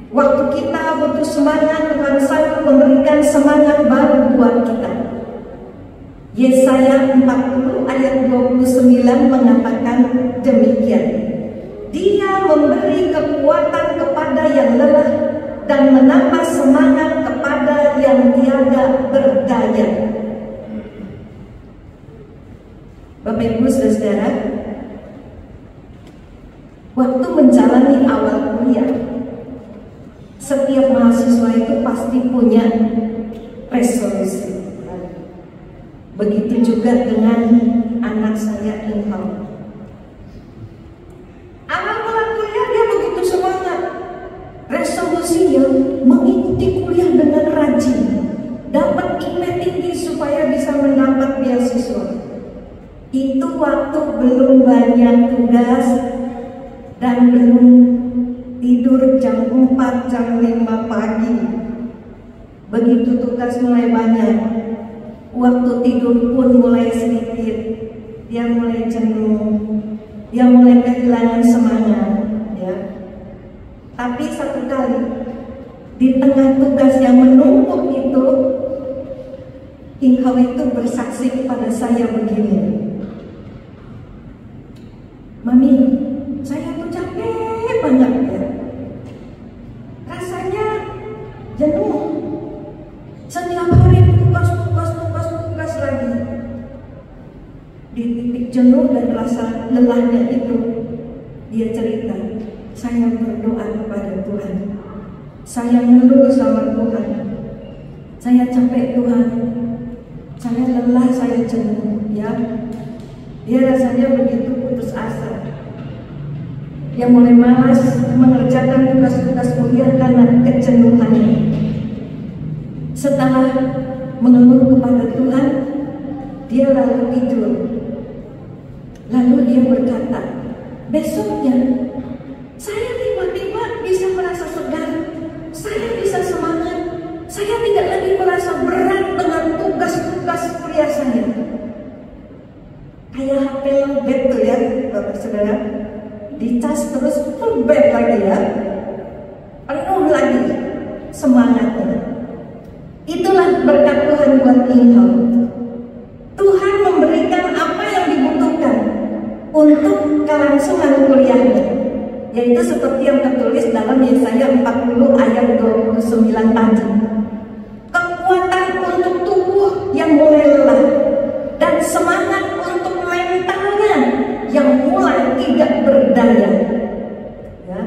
Waktu kita butuh semangat, Tuhan sanggup memberikan semangat baru buat kita. Yesaya 40 ayat 29 mengatakan demikian. Dia memberi kekuatan kepada yang lelah dan menambah semangat kepada yang tiada berdaya. Bapak Ibu Saudara, waktu menjalani awal kuliah, setiap mahasiswa itu pasti punya resolusi. Begitu juga dengan anak saya Ilham. Awal mula kuliah dia begitu semangat. Resolusinya mengikuti kuliah dengan rajin, dapat IP tinggi supaya bisa mendapat beasiswa. Itu waktu belum banyak tugas dan belum tidur jam 4, jam 5 pagi. Begitu tugas mulai banyak, waktu tidur pun mulai sedikit. Dia mulai jenuh, dia mulai kehilangan semangat, ya. Tapi satu kali di tengah tugas yang menumpuk itu, Ilham itu bersaksi kepada saya begini, Mami, saya tuh capek banget ya, rasanya jenuh, setiap hari tugas lagi. Di titik jenuh dan rasa lelahnya itu, dia cerita, saya berdoa kepada Tuhan, saya ngeluh sama Tuhan, saya capek Tuhan, saya lelah, saya jenuh, ya. Dia rasanya begitu putus asa. Dia mulai malas mengerjakan tugas-tugas kuliah karena kejenuhannya. Setelah mengeluh kepada Tuhan, dia lalu tidur. Lalu dia berkata, besoknya saya tiba-tiba bisa merasa segar, saya bisa semangat, saya tidak lagi merasa berat dengan tugas-tugas kuliah saya. Kayak HP lowbat tuh ya, Bapak Saudara, dicas terus full bed lagi ya, penuh lagi semangatnya. Itulah berkat Tuhan buat Ilham. Tuhan memberikan apa yang dibutuhkan untuk kelangsungan kuliahnya, yaitu seperti yang tertulis dalam Yesaya 40 ayat 29 tadi. Kekuatan untuk tubuh yang mulai lelah dan semangat untuk mentalnya yang mulai tidak berdaya. Ya.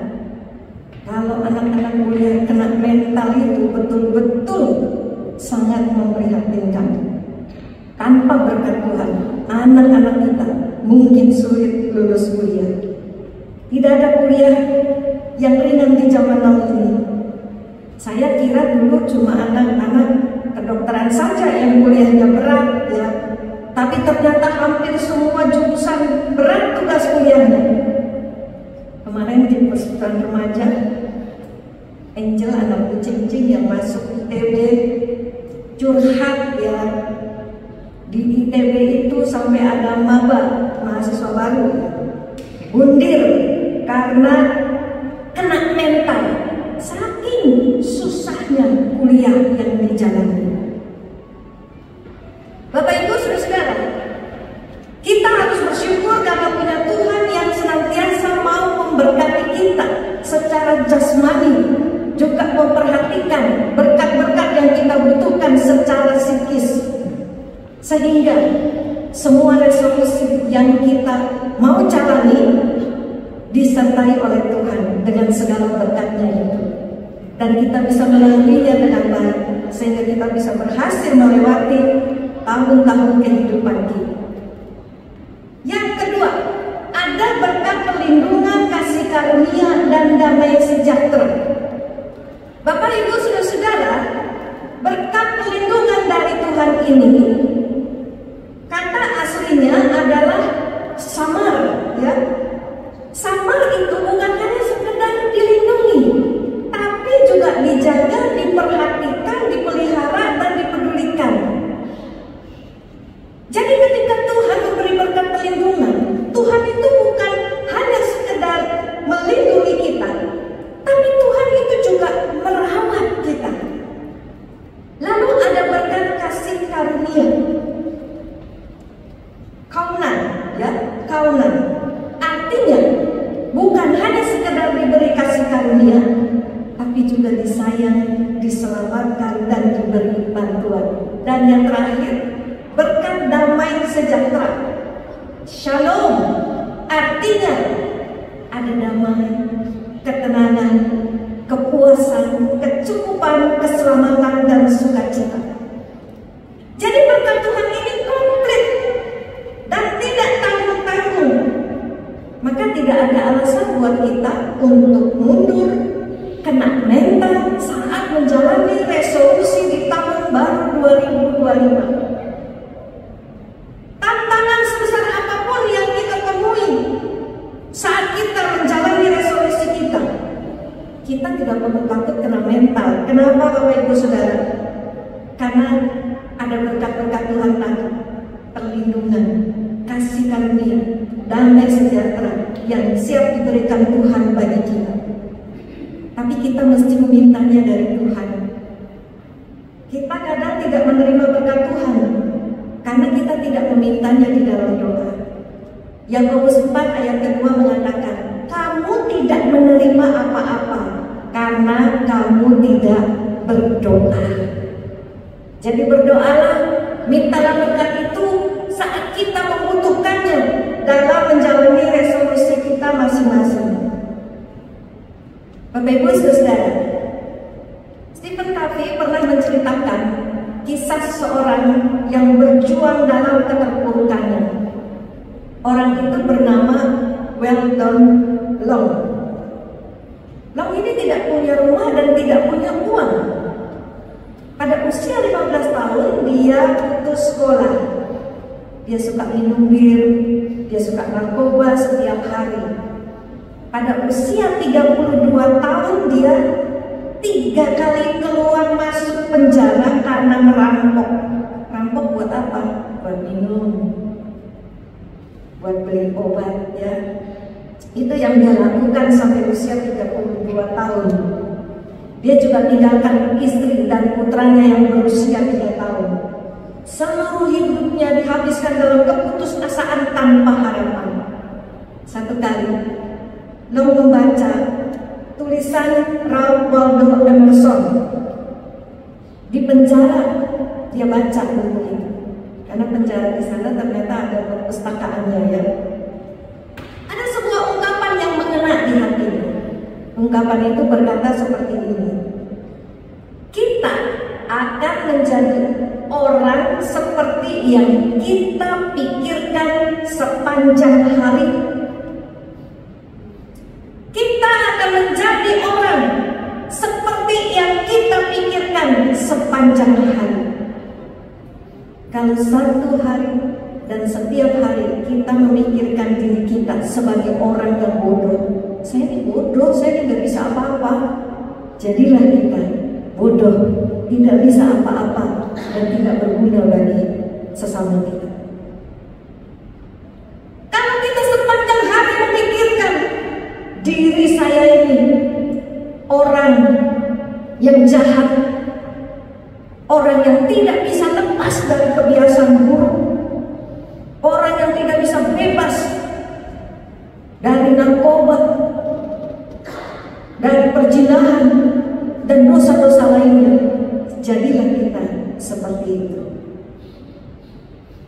Kalau anak-anak kuliah kena mental itu betul-betul sangat memprihatinkan. Tanpa berkat Tuhan, anak-anak kita mungkin sulit lulus kuliah. Tidak ada kuliah yang ringan di zaman now ini. Saya kira dulu cuma anak-anak kedokteran saja yang kuliahnya berat, ya. Tapi ternyata hampir semua jurusan berat tugas kuliahnya. Kemarin di persekutuan remaja, Angel anakku cincin yang masuk ITB curhat, ya. Di ITB itu sampai ada maba, mahasiswa baru, bundir karena kena mental, saking susahnya kuliah yang dijalani. Bapak Ibu Saudara, kita harus bersyukur karena punya Tuhan yang senantiasa mau memberkati kita secara jasmani, juga memperhatikan berkat-berkat yang kita butuhkan secara psikis. Sehingga semua resolusi yang kita mau jalani disertai oleh Tuhan dengan segala berkatnya itu, dan kita bisa melaluinya dengan baik, sehingga kita bisa berhasil melewati tahun-tahun kehidupan kita. Yang kedua, ada berkat perlindungan, kasih karunia, dan damai sejahtera. Bapak Ibu Saudara, berkat perlindungan dari Tuhan ini, kata aslinya adalah samar, ya. Samar itu bukan hanya sekedar dilindungi, tapi juga dijaga, diperhatikan, dipelihara, dan dipedulikan. Jadi ketika Tuhan memberi berkat perlindungan, Tuhan itu bukan hanya sekedar melindungi kita, tapi Tuhan itu juga tapi juga disayang, diselamatkan, dan diberi bantuan. Dan yang terakhir, berkat damai sejahtera. Shalom artinya ada damai, ketenangan, kepuasan, kecukupan, keselamatan, dan sukacita. Jadi berkat Tuhan ini komplit dan tidak tanggung-tanggung. Maka tidak ada alasan buat kita untuk mundur, kena mental saat menjalani resolusi di tahun baru 2025. Tantangan sebesar apapun yang kita temui saat kita menjalani resolusi kita tidak perlu takut kena mental. Kenapa Bapak Ibu Saudara? Karena ada berkat-berkat Tuhan tadi, perlindungan, kasih karunia, damai sejahtera yang siap diberikan Tuhan bagi kita. Tapi kita mesti memintanya dari Tuhan. Kita kadang tidak menerima berkat Tuhan karena kita tidak memintanya di dalam doa. Yakobus 4 ayat kedua mengatakan, kamu tidak menerima apa-apa karena kamu tidak berdoa. Jadi berdoalah, mintalah berkat itu saat kita membutuhkannya dalam menjalani resolusi kita masing-masing. Bapak Ibu Saudara, Stephen Covey pernah menceritakan kisah seseorang yang berjuang dalam keterpurukannya. Orang itu bernama Weldon Long. Long ini tidak punya rumah dan tidak punya uang. Pada usia 15 tahun dia putus sekolah. Dia suka minum bir, dia suka narkoba setiap hari. Pada usia 32 tahun dia 3 kali keluar masuk penjara karena merampok. Rampok buat apa? Buat minum, buat beli obat ya. Itu yang dia lakukan sampai usia 32 tahun. Dia juga tinggalkan istri dan putranya yang berusia 3 tahun. Seluruh hidupnya dihabiskan dalam keputusasaan tanpa harapan. Satu kali Long membaca tulisan Ralph Waldo Emerson. Di penjara dia baca buku itu. Karena penjara di sana ternyata ada perpustakaannya ya. Ada sebuah ungkapan yang mengena di hatinya. Ungkapan itu berkata seperti ini. Kita akan menjadi orang seperti yang kita pikirkan sepanjang hari. Kita akan menjadi orang seperti yang kita pikirkan sepanjang hari. Kalau satu hari dan setiap hari kita memikirkan diri kita sebagai orang yang bodoh, saya ini bodoh, saya tidak bisa apa-apa. Jadilah kita bodoh, tidak bisa apa-apa dan tidak berguna bagi sesama kita. Kalau kita sepanjang hari memikirkan diri saya ini orang yang jahat, orang yang tidak bisa lepas dari kebiasaan buruk, orang yang tidak bisa bebas dari narkoba, dari perzinahan dan dosa-dosa lainnya, jadilah kita seperti itu.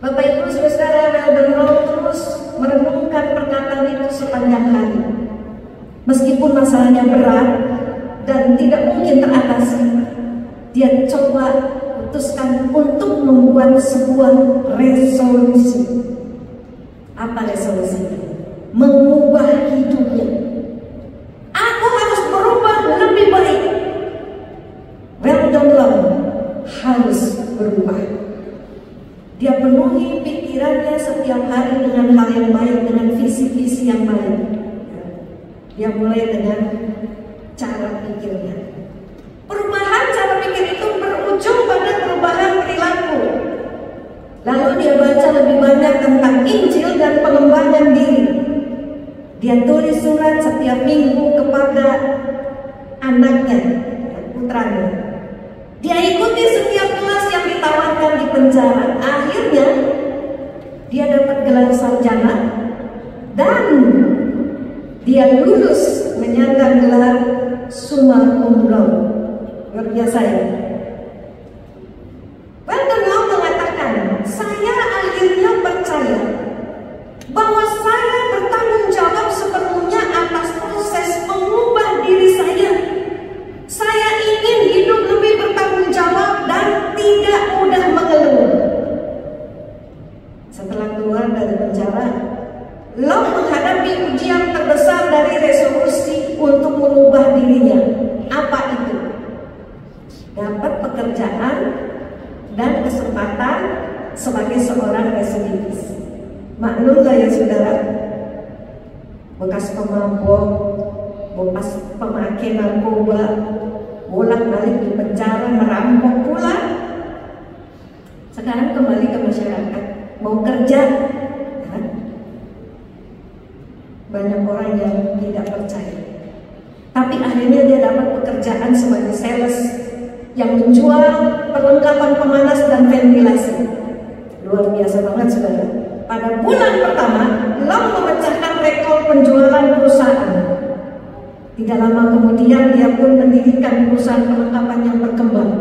Bapak Ibu Saudara, Weldon Long terus merenungkan perkataan itu sepanjang hari. Meskipun masalahnya berat dan tidak mungkin teratasi, dia coba putuskan untuk membuat sebuah resolusi. Apa resolusinya? Mengubah hidupnya. Aku harus berubah lebih baik. Weldon Long harus berubah. Dia penuhi pikirannya setiap hari dengan hal yang baik, dengan visi-visi yang baik. Dia mulai dengan cara pikirnya. Perubahan cara pikir itu berujung pada perubahan perilaku. Lalu dia baca lebih banyak tentang Injil dan pengembangan diri. Dia tulis surat setiap minggu kepada anaknya, putranya. Dia ikuti setiap kelas yang ditawarkan di penjara. Akhirnya dia dapat gelar sarjana dan dia lulus menyandang gelar summa cum laude. Luar biasa ya. Welton Law mengatakan, saya akhirnya percaya bahwa saya bertanggung jawab sepenuhnya atas proses mengubah diri saya. Saya ingin hidup lebih bertanggung jawab dan tidak mudah mengeluh. Setelah keluar dari penjara, Law menghadapi ujian terbesar dari resolusi untuk mengubah dirinya. Apa itu? Dapat pekerjaan dan kesempatan sebagai seorang residivis. Maklum gak ya saudara? Bekas pemabok, bekas pemakai narkoba, bolak-balik di penjara, merampok pula. Sekarang kembali ke masyarakat, mau kerja. Banyak orang yang tidak percaya. Tapi akhirnya dia dapat pekerjaan sebagai sales yang menjual perlengkapan pemanas dan ventilasi. Luar biasa banget saudara. Pada bulan pertama, Law memecahkan rekor penjualan perusahaan. Tidak lama kemudian dia pun mendirikan perusahaan perlengkapan yang berkembang.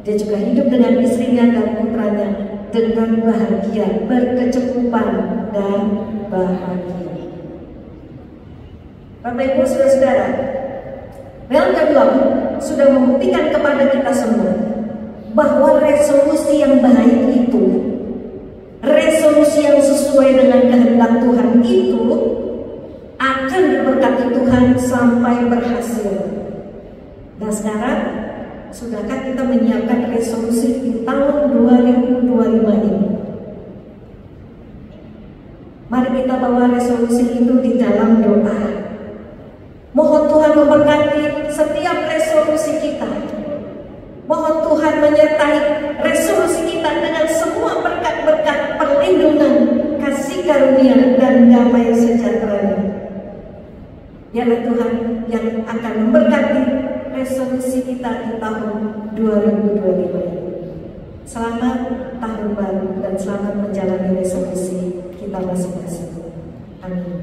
Dia juga hidup dengan istrinya dan putranya dengan bahagia, berkecukupan dan bahagia. Bapak Ibu saudara-saudara, Welton Law sudah membuktikan kepada kita semua bahwa resolusi yang baik itu, resolusi yang sesuai dengan kehendak Tuhan itu akan diberkati Tuhan sampai berhasil. Dan sekarang, sudahkah kita menyiapkan resolusi di tahun 2025 ini? Mari kita bawa resolusi itu di dalam doa. Mohon Tuhan memberkati setiap resolusi kita. Mohon Tuhan menyertai resolusi kita dengan semua berkat-berkat perlindungan, kasih karunia, dan damai sejahtera. Biarlah Tuhan yang akan memberkati resolusi kita di tahun 2025. Selamat tahun baru dan selamat menjalani resolusi kita masing-masing. Amin.